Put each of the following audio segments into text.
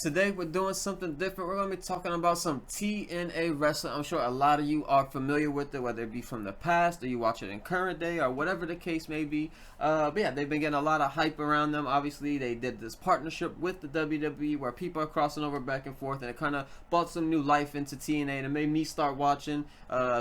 Today we're doing something different. We're going to be talking about some TNA wrestling. I'm sure a lot of you are familiar with it, whether it be from the past or you watch it in current day or whatever the case may be. But yeah, they've been getting a lot of hype around them. Obviously, they did this partnership with the WWE where people are crossing over back and forth, and it kind of brought some new life into TNA, and it made me start watching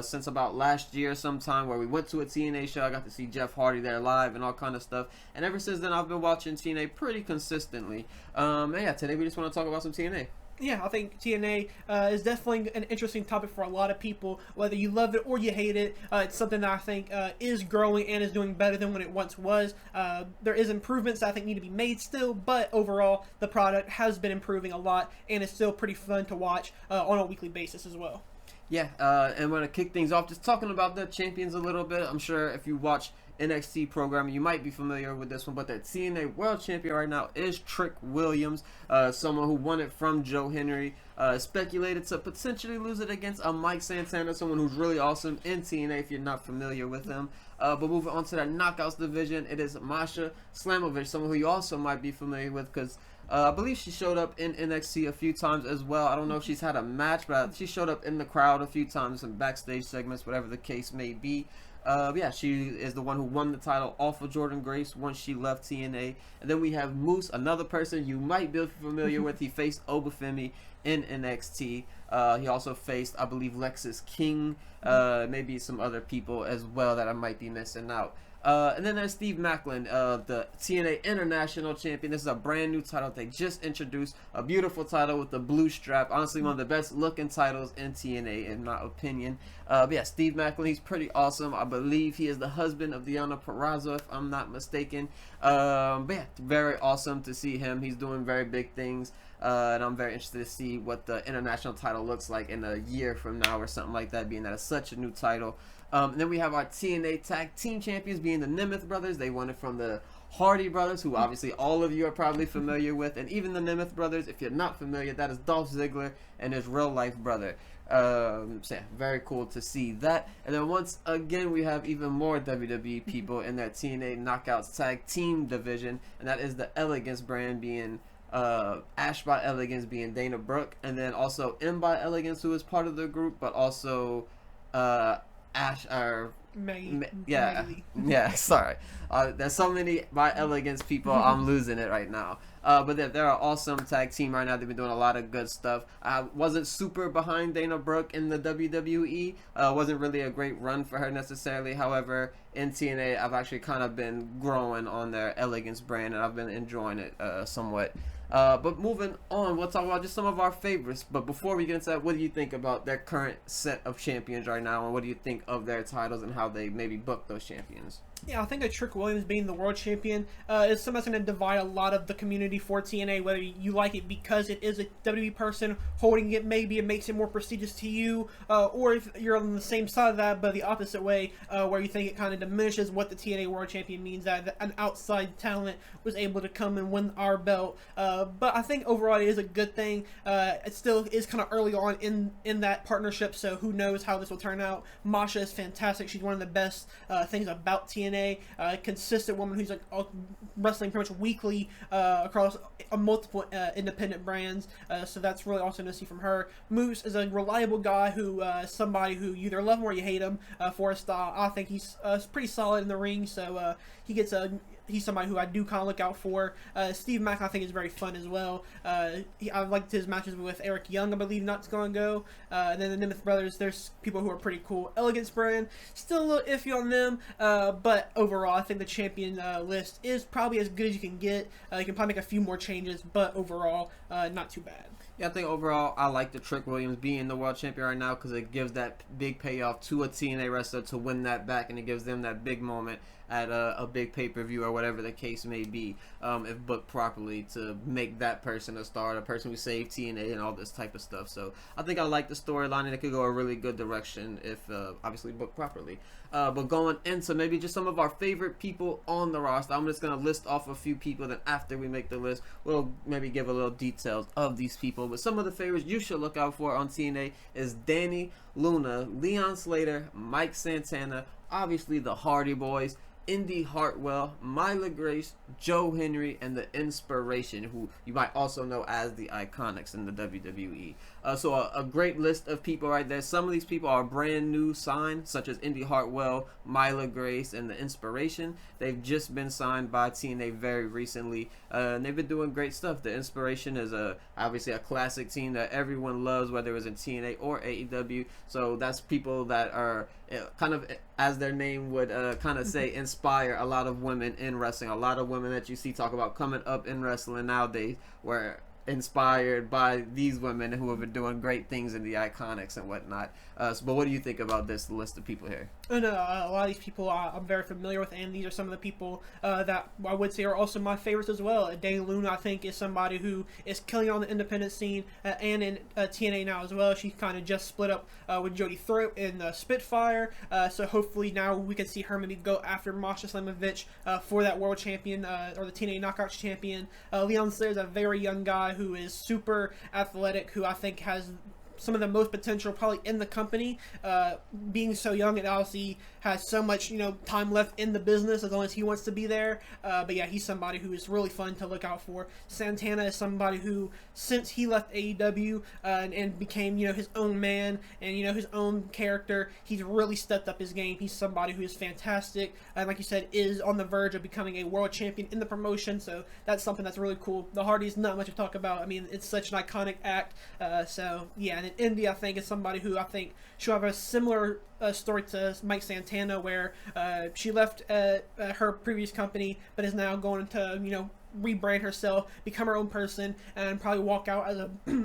since about last year sometime, where we went to a TNA show. I got to see Jeff Hardy there live and all kind of stuff, and ever since then I've been watching TNA pretty consistently. And yeah, today we just want to talk about some TNA. Yeah, I think TNA is definitely an interesting topic for a lot of people, whether you love it or you hate it. It's something that I think is growing and is doing better than when it once was. There is improvements that I think need to be made still, but overall the product has been improving a lot, and it's still pretty fun to watch on a weekly basis as well. Yeah, and we're going to kick things off just talking about the champions a little bit. I'm sure if you watch NXT programming, you might be familiar with this one, but the TNA World Champion right now is Trick Williams, someone who won it from Joe Henry, speculated to potentially lose it against Mike Santana, someone who's really awesome in TNA if you're not familiar with him. But moving on to that Knockouts division, it is Masha Slamovich, someone who you also might be familiar with because I believe she showed up in NXT a few times as well. I don't know if she's had a match, but she showed up in the crowd a few times in backstage segments, whatever the case may be. Yeah, she is the one who won the title off of Jordan Grace once she left TNA. And then we have Moose, another person you might be familiar with. He faced Obafemi in NXT. He also faced, I believe, Lexis King, maybe some other people as well that I might be missing out. And then there's Steve Macklin, the TNA International Champion. This is a brand new title they just introduced. A beautiful title with the blue strap. Honestly, one of the best looking titles in TNA, in my opinion. But yeah, Steve Macklin, he's pretty awesome. I believe he is the husband of Deonna Purrazzo, if I'm not mistaken. But yeah, very awesome to see him. He's doing very big things. And I'm very interested to see what the international title looks like in a year from now or something like that, being that it's such a new title. And then we have our TNA Tag Team Champions being the Nemeth Brothers. They won it from the Hardy Brothers, who obviously all of you are probably familiar with. And even the Nemeth Brothers, if you're not familiar, that is Dolph Ziggler and his real-life brother. So yeah, very cool to see that. And then once again, we have even more WWE people in that TNA Knockouts Tag Team division. And that is the Elegance brand being Ash by Elegance being Dana Brooke. And then also M by Elegance, who is part of the group, but also Ash or sorry. There's so many by Elegance people, I'm losing it right now. But they're an awesome tag team right now. They've been doing a lot of good stuff. I wasn't super behind Dana Brooke in the WWE. Wasn't really a great run for her necessarily. However, in TNA, I've actually kind of been growing on their Elegance brand, and I've been enjoying it somewhat. But moving on, we'll talk about just some of our favorites. But before we get into that, what do you think about their current set of champions right now? And what do you think of their titles and how they maybe book those champions? Yeah, I think that Trick Williams being the world champion is something that's going to divide a lot of the community for TNA, whether you like it because it is a WWE person holding it, maybe it makes it more prestigious to you, or if you're on the same side of that, but the opposite way, where you think it kind of diminishes what the TNA world champion means, that an outside talent was able to come and win our belt. But I think overall it is a good thing. It still is kind of early on in that partnership, so who knows how this will turn out. Masha is fantastic. She's one of the best things about TNA. Consistent woman who's like wrestling pretty much weekly across multiple independent brands, so that's really awesome to see from her. Moose is a reliable guy who somebody who you either love him or you hate him for his style. I think he's pretty solid in the ring, so he's somebody who I do kind of look out for. Steve Mack, I think, is very fun as well. I liked his matches with Eric Young, I believe, not too long ago. And then the Nemeth Brothers, there's people who are pretty cool. Elegance brand, still a little iffy on them, but overall, I think the champion list is probably as good as you can get. You can probably make a few more changes, but overall, not too bad. Yeah, I think overall I like the Trick Williams being the world champion right now because it gives that big payoff to a TNA wrestler to win that back, and it gives them that big moment at a big pay-per-view or whatever the case may be, if booked properly, to make that person a star, the person who saved TNA and all this type of stuff. So I think I like the storyline, and it could go a really good direction if obviously booked properly. But going into maybe just some of our favorite people on the roster, I'm just going to list off a few people, then after we make the list, we'll maybe give a little details of these people. But some of the favorites you should look out for on TNA is Danny, Luna, Leon Slater, Mike Santana, obviously the Hardy Boys, Indy Hartwell, Myla Grace, Joe Henry, and the Inspiration, who you might also know as the Iconics in the WWE. So a great list of people right there. Some of these people are brand new signed, such as Indy Hartwell, Myla Grace, and the Inspiration. They've just been signed by TNA very recently, and they've been doing great stuff. The Inspiration is obviously a classic team that everyone loves, whether it was in TNA or AEW. So that's people that are kind of, as their name would kind of say, inspire a lot of women in wrestling. A lot of women that you see talk about coming up in wrestling nowadays were inspired by these women who have been doing great things in the Iconics and whatnot. But what do you think about this list of people here? And a lot of these people I'm very familiar with, and these are some of the people that I would say are also my favorites as well. Dana Luna, I think, is somebody who is killing on the independent scene and in TNA now as well. She kind of just split up with Jody Throat in Spitfire, so hopefully now we can see her maybe go after Masha Slamovich for that world champion or the TNA Knockouts champion. Leon Slayer is a very young guy who is super athletic, who I think has some of the most potential probably in the company, being so young, and obviously has so much time left in the business as long as he wants to be there. But yeah, he's somebody who is really fun to look out for. Santana is somebody who, since he left AEW and became his own man and his own character, he's really stepped up his game. He's somebody who is fantastic, and like you said, is on the verge of becoming a world champion in the promotion. So that's something that's really cool. The Hardys, not much to talk about. I mean, it's such an iconic act. So yeah, and then Indy, I think, is somebody who I think she'll have a similar story to Mike Santana, where she left her previous company, but is now going to rebrand herself, become her own person, and probably walk out as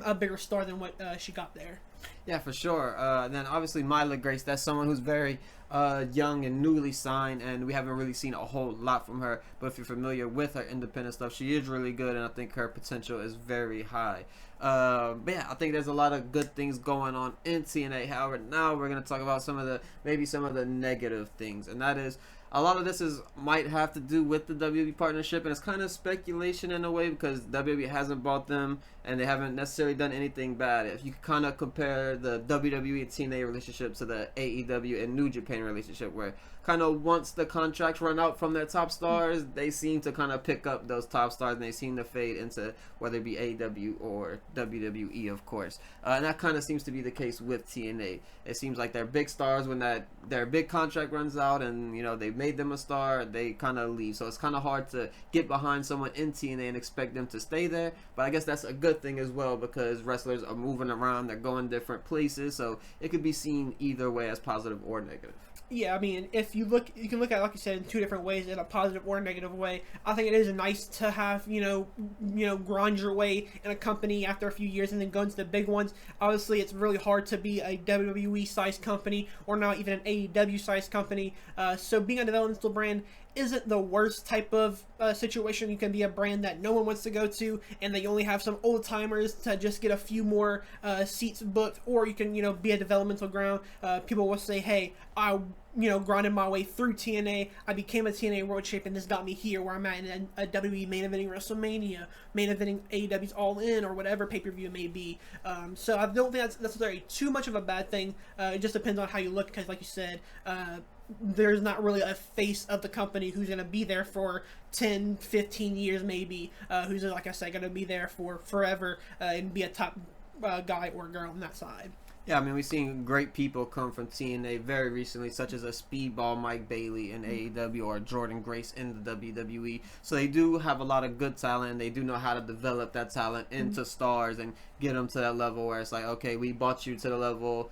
a bigger star than what she got there. Yeah, for sure. Then obviously Myla Grace, that's someone who's very young and newly signed, and we haven't really seen a whole lot from her. But if you're familiar with her independent stuff, she is really good, and I think her potential is very high. But yeah, I think there's a lot of good things going on in TNA. However, now we're going to talk about some of the negative things, and that is, a lot of this might have to do with the WWE partnership, and it's kind of speculation in a way because WWE hasn't bought them and they haven't necessarily done anything bad. If you kind of compare the WWE and TNA relationship to the AEW and New Japan relationship, where kind of once the contracts run out from their top stars, they seem to kind of pick up those top stars and they seem to fade into whether it be AEW or WWE, of course. And that kind of seems to be the case with TNA. It seems like they're big stars when their big contract runs out and they've made them a star, they kind of leave. So it's kind of hard to get behind someone in TNA and expect them to stay there. But I guess that's a good thing as well, because wrestlers are moving around, they're going different places, so it could be seen either way as positive or negative. Yeah, I mean, if you can look at it, like you said, in two different ways, in a positive or a negative way. I think it is nice to have, grind your way in a company after a few years and then go into the big ones. Obviously, it's really hard to be a WWE-sized company or not even an AEW-sized company. So being a developmental brand isn't the worst type of situation. You can be a brand that no one wants to go to and that you only have some old timers to just get a few more seats booked, or you can be a developmental ground. People will say, hey, I grinded my way through TNA, I became a TNA world champion, this got me here where I'm at in a WWE main eventing WrestleMania, main eventing AEW's All In, or whatever pay-per-view it may be. So I don't think that's necessarily too much of a bad thing. It just depends on how you look, because like you said, there's not really a face of the company who's going to be there for 10, 15 years maybe, who's, like I said, going to be there for forever and be a top guy or girl on that side. Yeah, I mean, we've seen great people come from TNA very recently, such as a speedball Mike Bailey in AEW or Jordan Grace in the WWE. So they do have a lot of good talent, and they do know how to develop that talent into stars and get them to that level where it's like, okay, we brought you to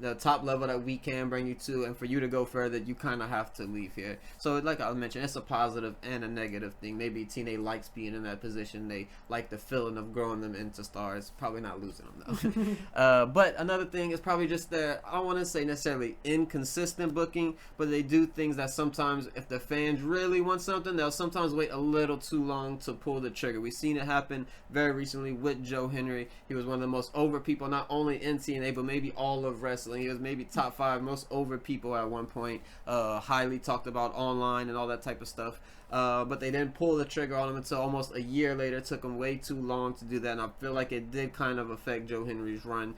the top level that we can bring you to, and for you to go further, you kind of have to leave here. So like I mentioned, it's a positive and a negative thing. Maybe TNA likes being in that position. They like the feeling of growing them into stars. Probably not losing them though. But another thing is probably just their, I don't want to say necessarily inconsistent booking, but they do things that sometimes, if the fans really want something, they'll sometimes wait a little too long to pull the trigger. We've seen it happen very recently with Joe Henry. He was one of the most over people, not only in TNA, but maybe all of wrestling. He was maybe top 5 most over people at one point, highly talked about online and all that type of stuff. But they didn't pull the trigger on him until almost a year later. It took him way too long to do that, and I feel like it did kind of affect Joe Henry's run.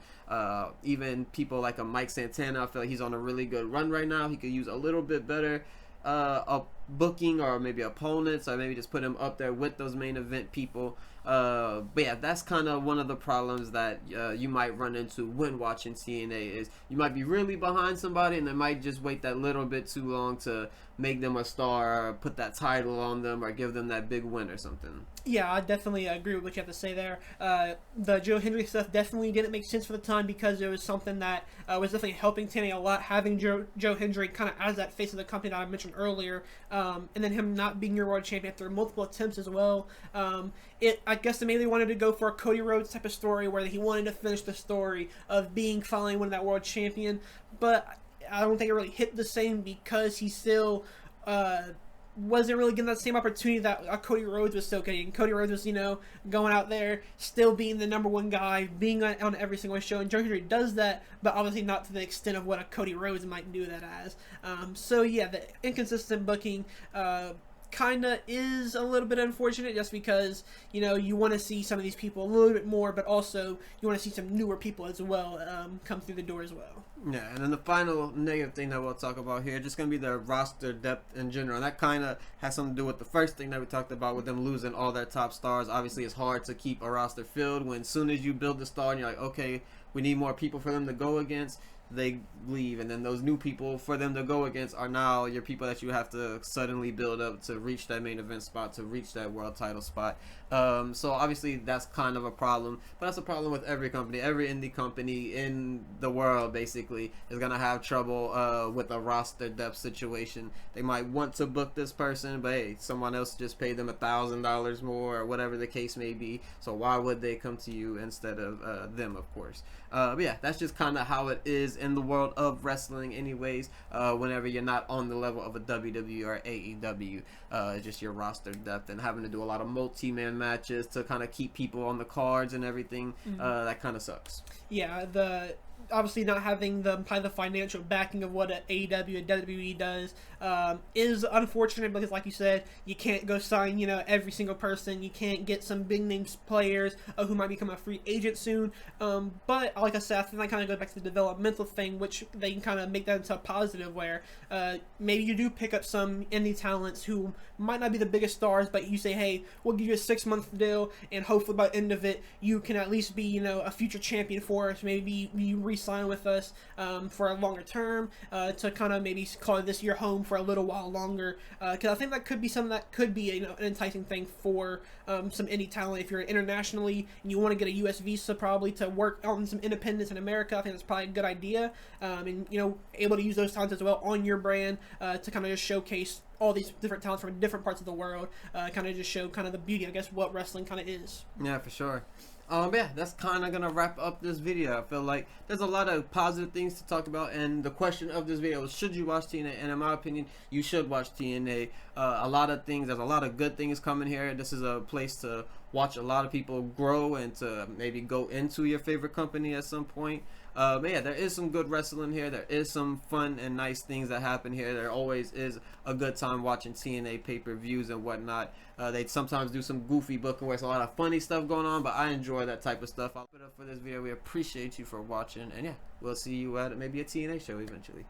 Even people like a Mike Santana, I feel like he's on a really good run right now. He could use a little bit better a booking or maybe opponents, or maybe just put him up there with those main event people. But yeah, that's kind of one of the problems that you might run into when watching TNA is you might be really behind somebody and they might just wait that little bit too long to make them a star or put that title on them or give them that big win or something. Yeah, I definitely agree with what you have to say there. The Joe Hendry stuff definitely didn't make sense for the time because it was something that was definitely helping TNA a lot. Having Joe Hendry kind of as that face of the company that I mentioned earlier, and then him not being your world champion after multiple attempts as well. I guess they maybe wanted to go for a Cody Rhodes type of story where he wanted to finish the story of being finally one of that world champion, but I don't think it really hit the same because he still wasn't really getting that same opportunity that Cody Rhodes was still getting. Cody Rhodes was, going out there, still being the #1 guy, being on every single show, and Joe Hendry does that, but obviously not to the extent of what a Cody Rhodes might do that as. So yeah, the inconsistent booking kind of is a little bit unfortunate just because, you want to see some of these people a little bit more, but also you want to see some newer people as well come through the door as well. Yeah, and then the final negative thing that we'll talk about here just going to be the roster depth in general. And that kind of has something to do with the first thing that we talked about with them losing all their top stars. Obviously, it's hard to keep a roster filled when as soon as you build the star and you're like, okay, we need more people for them to go against, they leave, and then those new people for them to go against are now your people that you have to suddenly build up to reach that main event spot, to reach that world title spot. So obviously that's kind of a problem, but that's a problem with every company. Every indie company in the world basically is gonna have trouble with a roster depth situation. They might want to book this person, but hey, someone else just paid them $1,000 more or whatever the case may be, so why would they come to you instead of them, of course. But yeah, that's just kind of how it is in the world of wrestling anyways, whenever you're not on the level of a WWE or AEW. It's just your roster depth and having to do a lot of multi-man matches to kind of keep people on the cards and everything. That kind of sucks. Yeah, obviously not having probably the financial backing of what an AEW and WWE does is unfortunate because, like you said, you can't go sign every single person. You can't get some big names players who might become a free agent soon. But like I said, I think that kind of goes back to the developmental thing, which they can kind of make that into a positive where maybe you do pick up some indie talents who might not be the biggest stars, but you say, hey, we'll give you a 6-month deal, and hopefully by the end of it, you can at least be a future champion for us. Maybe you re-sign with us for a longer term to kind of maybe call this your home for a little while longer, because I think that could be something that could be an enticing thing for some indie talent. If you're internationally and you want to get a US visa probably to work on some independence in America, I think that's probably a good idea, and able to use those talents as well on your brand to kind of just showcase all these different talents from different parts of the world, kind of just show kind of the beauty, I guess, what wrestling kind of is. Yeah, for sure. Yeah, that's kind of going to wrap up this video. I feel like there's a lot of positive things to talk about, and the question of this video is, should you watch TNA? And in my opinion, you should watch TNA. A lot of things, there's a lot of good things coming here. This is a place to watch a lot of people grow and to maybe go into your favorite company at some point. But yeah, there is some good wrestling here. There is some fun and nice things that happen here. There always is a good time watching TNA pay-per-views and whatnot. They sometimes do some goofy booking where there's a lot of funny stuff going on, but I enjoy that type of stuff. I'll put it up for this video. We appreciate you for watching, and yeah, we'll see you at maybe a TNA show eventually.